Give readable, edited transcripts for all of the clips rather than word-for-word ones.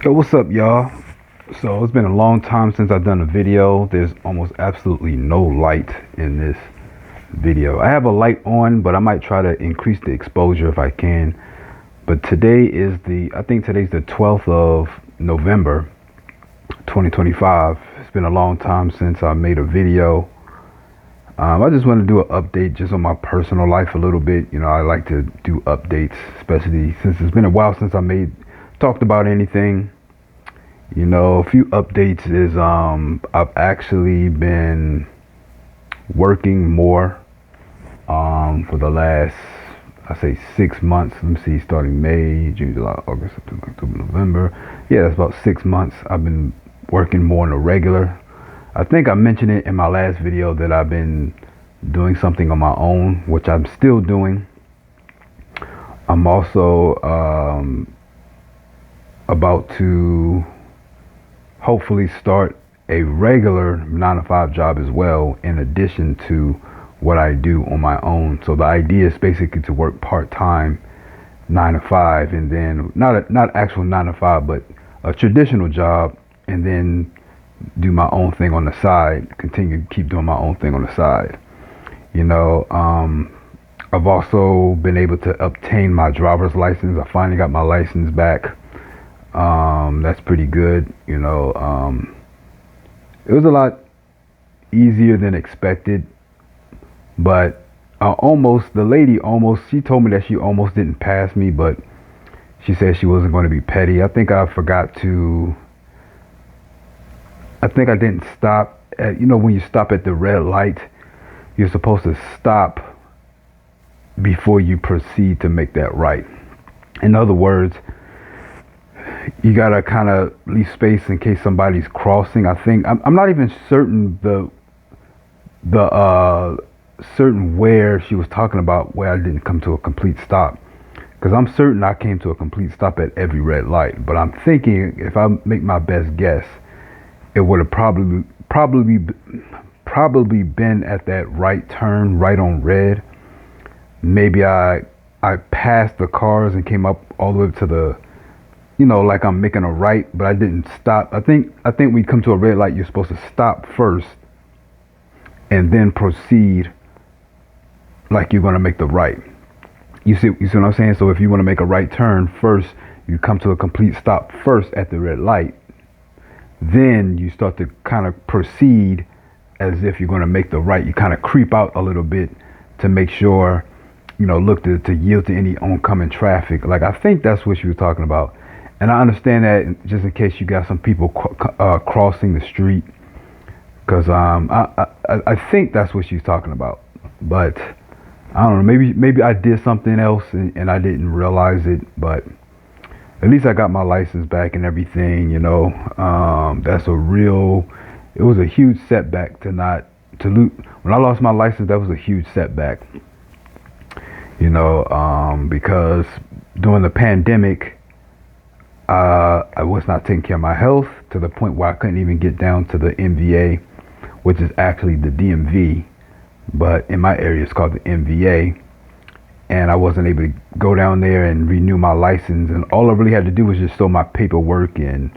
Yo, what's up, y'all? So it's been a long time since I've done a video. There's almost absolutely no light in this video. I have a light on, but I might try to increase the exposure if I can. But today is I think today's the 12th of November, 2025. It's been a long time since I made a video. I just want to do an update just on my personal life a little bit. You know, I like to do updates, especially since it's been a while since talked about anything. You know, a few updates is I've actually been working more for the last, I say, 6 months. Let me see, starting May, June, July, August, September, October, November. Yeah, that's about 6 months. I've been working more on a regular. I think I mentioned it in my last video that I've been doing something on my own, which I'm still doing. I'm also about to hopefully start a regular 9 to 5 job as well, in addition to what I do on my own. So the idea is basically to work part-time 9 to 5, and then not actual 9 to 5, but a traditional job, and then do my own thing on the side, continue to keep doing my own thing on the side. You know, I've also been able to obtain my driver's license. I finally got my license back. That's pretty good. You know, it was a lot easier than expected, but she told me that she almost didn't pass me, but she said she wasn't going to be petty. I think I didn't stop at, you know, when you stop at the red light, you're supposed to stop before you proceed to make that right. In other words, you gotta kind of leave space in case somebody's crossing. I think I'm not even certain certain where she was talking about where I didn't come to a complete stop, because I'm certain I came to a complete stop at every red light. But I'm thinking, if I make my best guess, it would have probably been at that right turn, right on red. Maybe I passed the cars and came up all the way to the, you know, like I'm making a right, but I didn't stop. I think when you come to a red light, you're supposed to stop first and then proceed like you're going to make the right. You see what I'm saying? So if you want to make a right turn first, you come to a complete stop first at the red light. Then you start to kind of proceed as if you're going to make the right. You kind of creep out a little bit to make sure, you know, look to yield to any oncoming traffic. Like, I think that's what she was talking about. And I understand that, just in case you got some people crossing the street, because I think that's what she's talking about. But I don't know, maybe I did something else and I didn't realize it. But at least I got my license back and everything, you know. It was a huge setback to lose. When I lost my license, that was a huge setback, you know, because during the pandemic, I was not taking care of my health to the point where I couldn't even get down to the MVA, which is actually the DMV, but in my area it's called the MVA. And I wasn't able to go down there and renew my license. And all I really had to do was just show my paperwork and,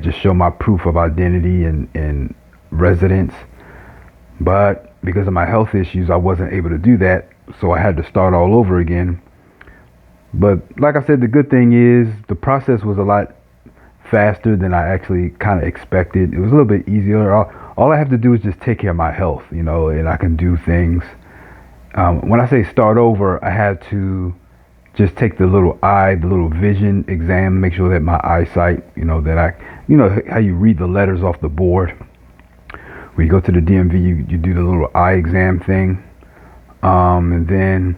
just show my proof of identity and residence. But because of my health issues, I wasn't able to do that. So I had to start all over again. But like I said, the good thing is the process was a lot faster than I actually kind of expected. It was a little bit easier. All I have to do is just take care of my health, you know, and I can do things. When I say start over, I had to just take the little vision exam, make sure that my eyesight, you know, how you read the letters off the board. When you go to the DMV, you do the little eye exam thing. And then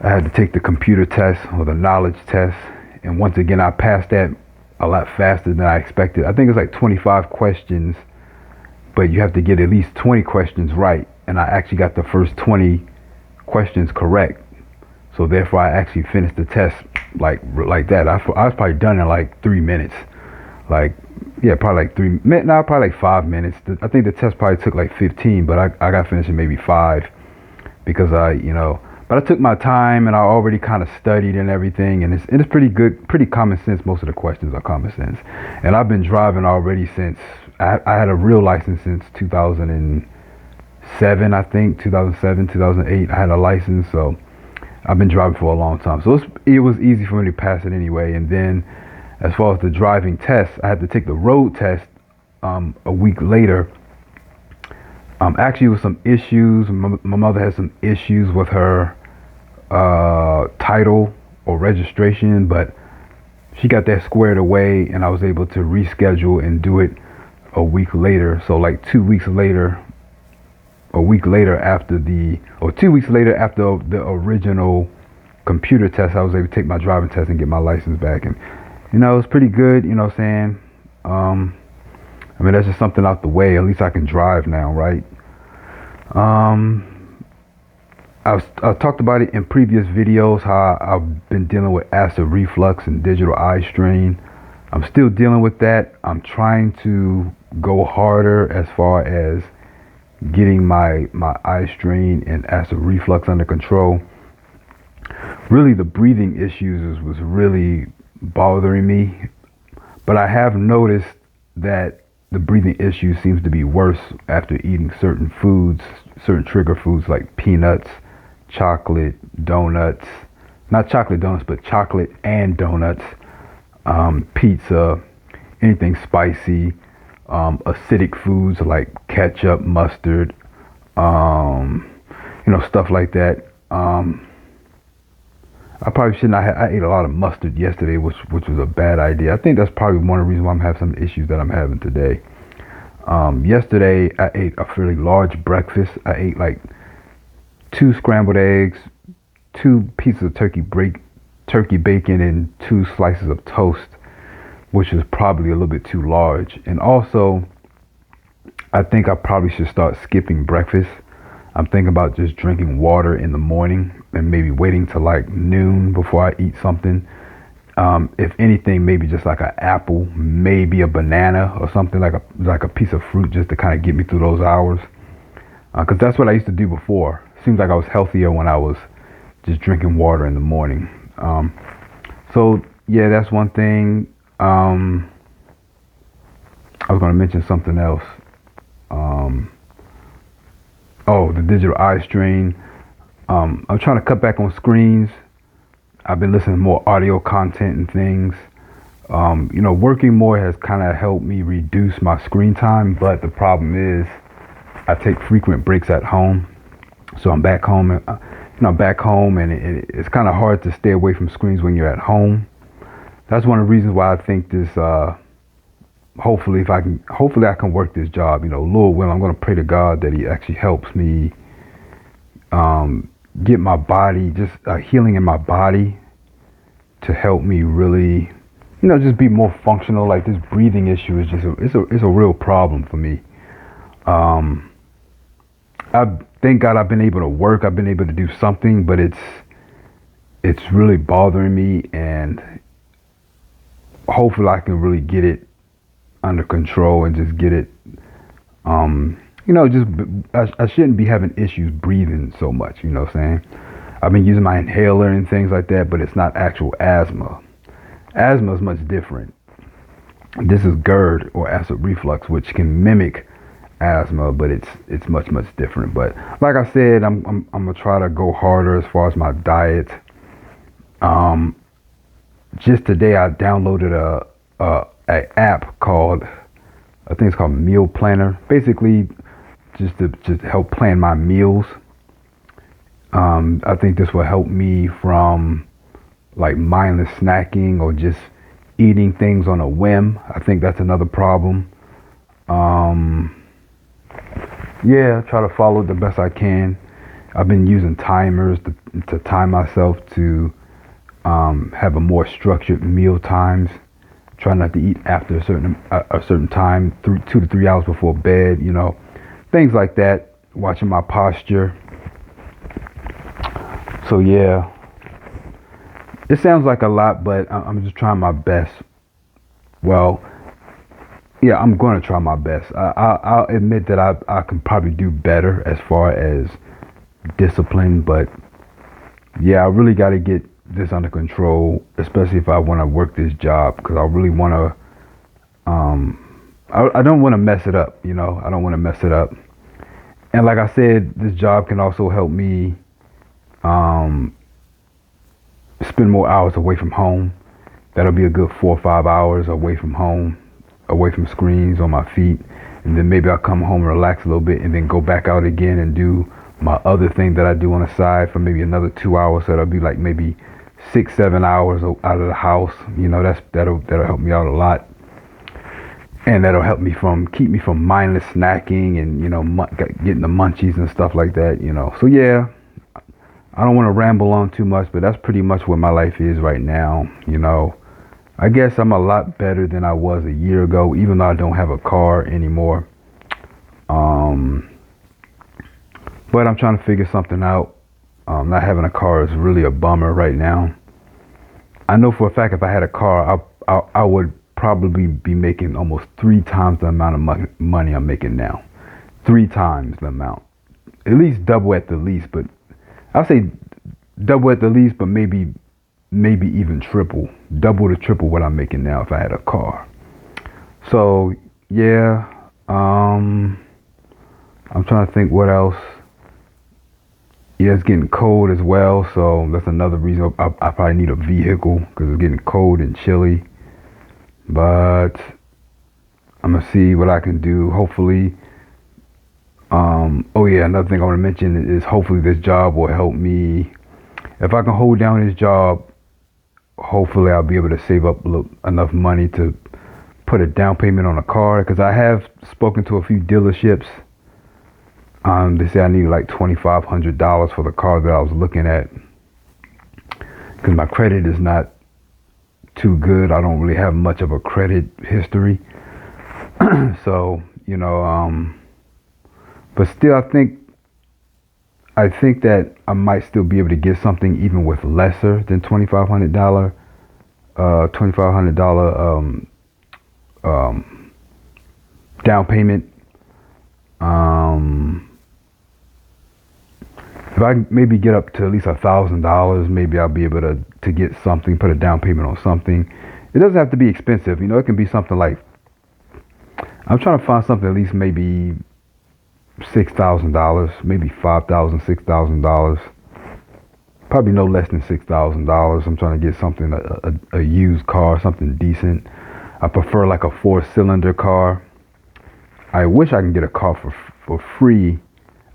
I had to take the computer test, or the knowledge test. And once again, I passed that a lot faster than I expected. I think it's like 25 questions, but you have to get at least 20 questions right. And I actually got the first 20 questions correct. So therefore I actually finished the test like that. I was probably done in like 3 minutes. Probably like 5 minutes. I think the test probably took like 15, but I got finished in maybe 5, because But I took my time and I already kind of studied and everything, and it's pretty good, pretty common sense. Most of the questions are common sense, and I've been driving already since I had a real license since 2007, I think 2007, 2008. I had a license, so I've been driving for a long time. So it was easy for me to pass it anyway. And then as far as the driving test, I had to take the road test a week later. Actually, with some issues. My mother had some issues with her title or registration, but she got that squared away, and I was able to reschedule and do it a week later. So like 2 weeks later, a week later after or 2 weeks later after the original computer test, I was able to take my driving test and get my license back. And it was pretty good. You know what I'm saying? I mean, that's just something out the way. At least I can drive now, right? I talked about it in previous videos, how I've been dealing with acid reflux and digital eye strain. I'm still dealing with that. I'm trying to go harder as far as getting my eye strain and acid reflux under control. Really, the breathing issues was really bothering me, but I have noticed that the breathing issue seems to be worse after eating certain foods, certain trigger foods like peanuts, chocolate, donuts, not chocolate donuts, but chocolate and donuts, pizza, anything spicy, acidic foods like ketchup, mustard, stuff like that. I probably shouldn't. I ate a lot of mustard yesterday, which was a bad idea. I think that's probably one of the reasons why I'm having some issues that I'm having today. Yesterday, I ate a fairly large breakfast. I ate like 2 scrambled eggs, 2 pieces of turkey bacon, and 2 slices of toast, which is probably a little bit too large. And also, I think I probably should start skipping breakfast. I'm thinking about just drinking water in the morning and maybe waiting till like noon before I eat something. If anything, maybe just like an apple, maybe a banana or something, like a piece of fruit, just to kind of get me through those hours. Because that's what I used to do before. Seems like I was healthier when I was just drinking water in the morning. So yeah, that's one thing. I was going to mention something else. The digital eye strain. I'm trying to cut back on screens. I've been listening to more audio content and things. Working more has kind of helped me reduce my screen time, but the problem is I take frequent breaks at home. So I'm back home, and it's kind of hard to stay away from screens when you're at home. That's one of the reasons why I think this. Hopefully I can work this job. Lord willing, I'm going to pray to God that He actually helps me get my body, just healing in my body, to help me really, just be more functional. Like, this breathing issue is just it's a real problem for me. I thank God I've been able to work. I've been able to do something, but it's really bothering me, and hopefully I can really get it under control and just get it. I shouldn't be having issues breathing so much. You know what I'm saying? I've been using my inhaler and things like that, but it's not actual asthma. Asthma is much different. This is GERD, or acid reflux, which can mimic asthma, but it's much different. But like I said, I'm gonna try to go harder as far as my diet. Just today I downloaded a app called, I think it's called Meal Planner. Basically, just to help plan my meals. I think this will help me from like mindless snacking or just eating things on a whim. I think that's another problem. Yeah, try to follow it the best I can. I've been using timers to time myself to have a more structured meal times. Try not to eat after a certain time, 2 to 3 hours before bed. Things like that. Watching my posture. So yeah, it sounds like a lot, but I'm just trying my best. Well, yeah, I'm going to try my best. I'll admit that I can probably do better as far as discipline, but yeah, I really got to get this under control, especially if I want to work this job, because I really want to. I don't want to mess it up. I don't want to mess it up. And like I said, this job can also help me um, spend more hours away from home. That'll be a good 4 or 5 hours away from home, away from screens, on my feet. And then maybe I'll come home and relax a little bit and then go back out again and do my other thing that I do on the side for maybe another 2 hours. So that'll be like maybe 6, 7 hours out of the house. That'll help me out a lot. And that'll help me keep me from mindless snacking and, getting the munchies and stuff like that. So yeah, I don't want to ramble on too much, but that's pretty much what my life is right now. I guess I'm a lot better than I was a year ago, even though I don't have a car anymore. Um, but I'm trying to figure something out. Not having a car is really a bummer right now. I know for a fact if I had a car, I would probably be making almost 3 times the amount of money I'm making now. 3 times the amount. At least double at the least, but I'll say double at the least, but maybe even triple, double to triple what I'm making now if I had a car. So yeah, I'm trying to think what else. Yeah, it's getting cold as well, so that's another reason I probably need a vehicle, because it's getting cold and chilly. But I'm gonna see what I can do. Hopefully, oh yeah, another thing I want to mention is hopefully this job will help me. If I can hold down this job, hopefully I'll be able to save up enough money to put a down payment on a car, because I have spoken to a few dealerships. They say I need like $2,500 for the car that I was looking at, because my credit is not too good. I don't really have much of a credit history. So, but still, I think that I might still be able to get something even with lesser than $2,500, down payment. If I maybe get up to at least $1,000, maybe I'll be able to get something, put a down payment on something. It doesn't have to be expensive. It can be something like, I'm trying to find something at least maybe $6,000, maybe $5,000, $6,000. Probably no less than $6,000. I'm trying to get something, a used car, something decent. I prefer like a 4-cylinder car. I wish I can get a car for free.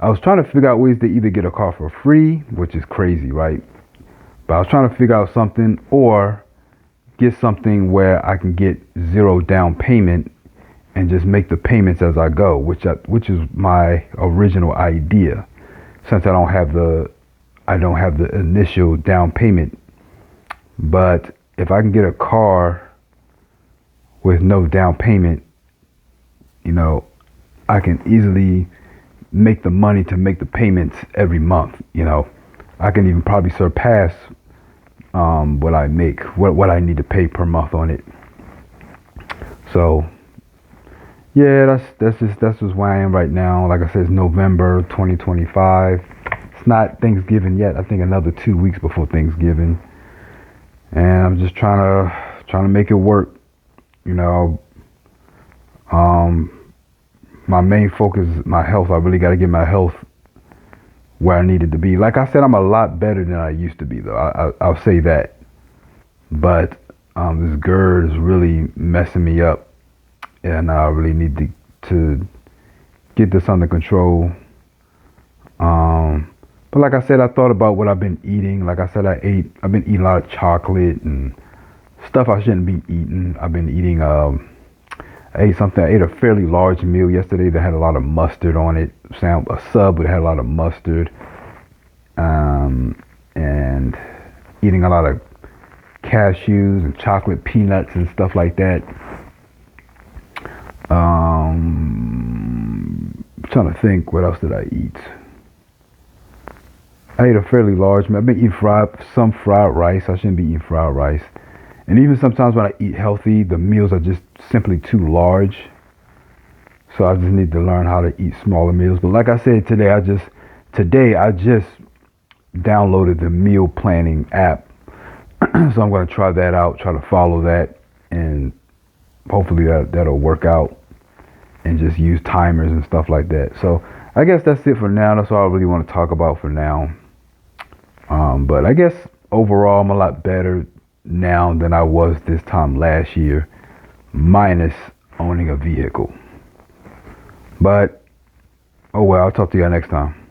I was trying to figure out ways to either get a car for free, which is crazy, right? But I was trying to figure out something, or get something where I can get 0 down payment and just make the payments as I go, which is my original idea. Since I don't have the initial down payment. But if I can get a car with no down payment, I can easily make the money to make the payments every month. I can even probably surpass what I make, what I need to pay per month on it. So yeah, that's just where I am right now. Like I said, it's November 2025. It's not Thanksgiving yet. I think another 2 weeks before Thanksgiving, and I'm just trying to make it work. My main focus is my health. I really got to get my health where I need it to be. Like I said, I'm a lot better than I used to be, though. I'll say that. But this GERD is really messing me up, and I really need to get this under control. But like I said, I thought about what I've been eating. Like I said, I've been eating a lot of chocolate and stuff I shouldn't be eating. I've been eating, I ate a fairly large meal yesterday that had a lot of mustard on it. A sub that had a lot of mustard. And eating a lot of cashews and chocolate peanuts and stuff like that. Trying to think, what else did I eat? I ate a fairly large meal. I've been eating some fried rice. I shouldn't be eating fried rice. And even sometimes when I eat healthy, the meals are just simply too large. So I just need to learn how to eat smaller meals. But like I said, today I just downloaded the meal planning app. So I'm going to try that out, try to follow that, and hopefully that'll work out, and just use timers and stuff like that. So I guess that's it for now. That's all I really want to talk about for now. But I guess overall I'm a lot better now than I was this time last year, minus owning a vehicle. But oh well, I'll talk to y'all next time.